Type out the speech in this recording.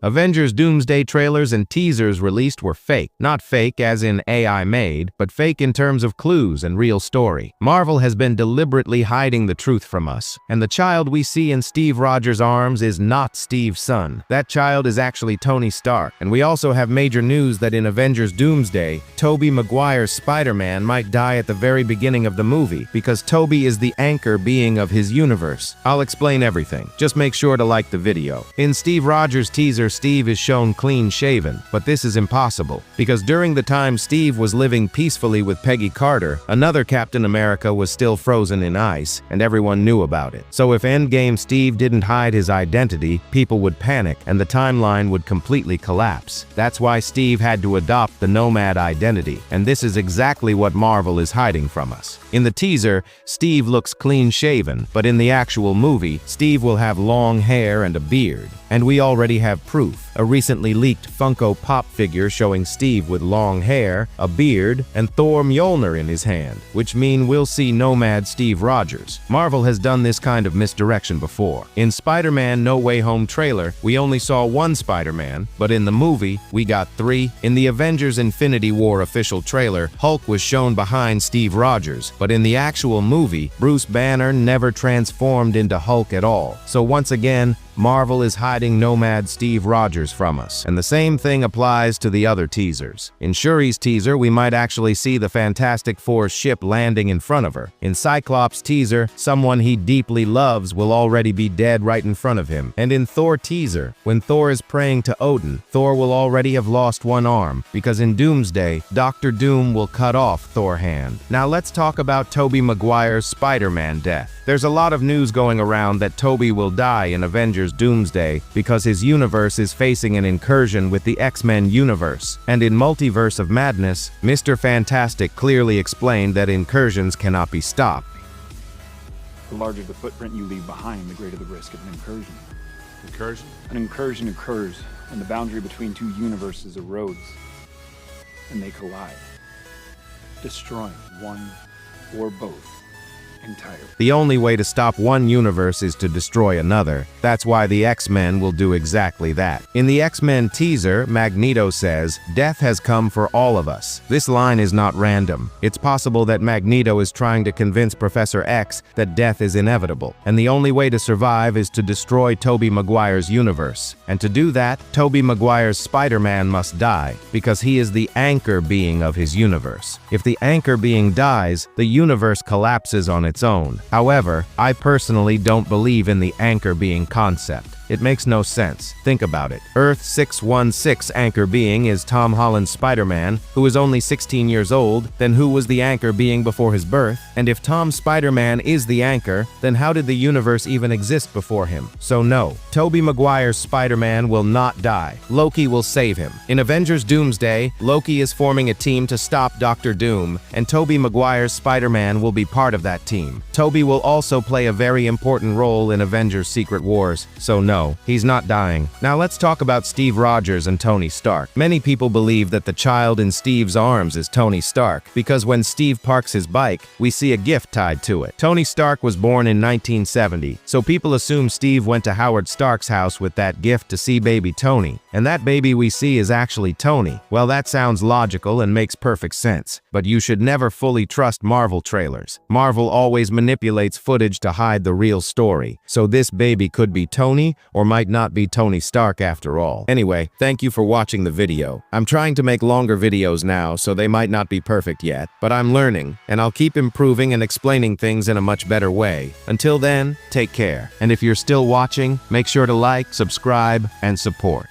Avengers Doomsday trailers and teasers released were fake. Not fake as in AI made, but fake in terms of clues and real story. Marvel has been deliberately hiding the truth from us, and the child we see in Steve Rogers' arms is not Steve's son. That child is actually Tony Stark. And we also have major news that in Avengers Doomsday, Tobey Maguire Spider-Man might die at the very beginning of the movie, because Tobey is the anchor being of his universe. I'll explain everything. Just make sure to like the video. In Steve Rogers' teaser, Steve is shown clean-shaven, but this is impossible, because during the time Steve was living peacefully with Peggy Carter, another Captain America was still frozen in ice, and everyone knew about it. So if Endgame Steve didn't hide his identity, people would panic, and the timeline would completely collapse. That's why Steve had to adopt the Nomad identity, and this is exactly what Marvel is hiding from us. In the teaser, Steve looks clean-shaven, but in the actual movie, Steve will have long hair and a beard. And we already have proof. A recently leaked Funko Pop figure showing Steve with long hair, a beard, and Thor Mjolnir in his hand, which mean we'll see Nomad Steve Rogers. Marvel has done this kind of misdirection before. In Spider-Man No Way Home trailer, we only saw one Spider-Man, but in the movie, we got three. In the Avengers Infinity War official trailer, Hulk was shown behind Steve Rogers, but in the actual movie, Bruce Banner never transformed into Hulk at all. So once again, Marvel is hiding Nomad Steve Rogers from us, and the same thing applies to the other teasers. In Shuri's teaser, we might actually see the Fantastic Four's ship landing in front of her. In Cyclops' teaser, someone he deeply loves will already be dead right in front of him. And in Thor teaser, when Thor is praying to Odin, Thor will already have lost one arm, because in Doomsday, Dr. Doom will cut off Thor's hand. Now let's talk about Tobey Maguire's Spider-Man death. There's a lot of news going around that Tobey will die in Avengers Doomsday because his universe is facing an incursion with the X-Men universe. And in Multiverse of Madness, Mr. Fantastic clearly explained that incursions cannot be stopped. The larger the footprint you leave behind, the greater the risk of an incursion. Incursion? An incursion occurs when the boundary between two universes erodes and they collide, destroying one or both entirely. The only way to stop one universe is to destroy another. That's why the X-Men will do exactly that. In the X-Men teaser, Magneto says, "Death has come for all of us." This line is not random. It's possible that Magneto is trying to convince Professor X that death is inevitable, and the only way to survive is to destroy Tobey Maguire's universe. And to do that, Tobey Maguire's Spider-Man must die, because he is the anchor being of his universe. If the anchor being dies, the universe collapses on its own. However, I personally don't believe in the anchor being concept. It makes no sense. Think about it. Earth 616 anchor being is Tom Holland's Spider-Man, who is only 16 years old. Then who was the anchor being before his birth? And if Tom's Spider-Man is the anchor, then how did the universe even exist before him? So no, Tobey Maguire's Spider-Man will not die. Loki will save him. In Avengers Doomsday, Loki is forming a team to stop Dr. Doom, and Tobey Maguire's Spider-Man will be part of that team. Tobey will also play a very important role in Avengers Secret Wars, so no, he's not dying. Now let's talk about Steve Rogers and Tony Stark. Many people believe that the child in Steve's arms is Tony Stark, because when Steve parks his bike, we see a gift tied to it. Tony Stark was born in 1970, so people assume Steve went to Howard Stark's house with that gift to see baby Tony. And that baby we see is actually Tony. Well, that sounds logical and makes perfect sense. But you should never fully trust Marvel trailers. Marvel always manipulates footage to hide the real story. So this baby could be Tony, or might not be Tony Stark after all. Anyway, thank you for watching the video. I'm trying to make longer videos now, so they might not be perfect yet, but I'm learning, and I'll keep improving and explaining things in a much better way. Until then, take care. And if you're still watching, make sure to like, subscribe, and support.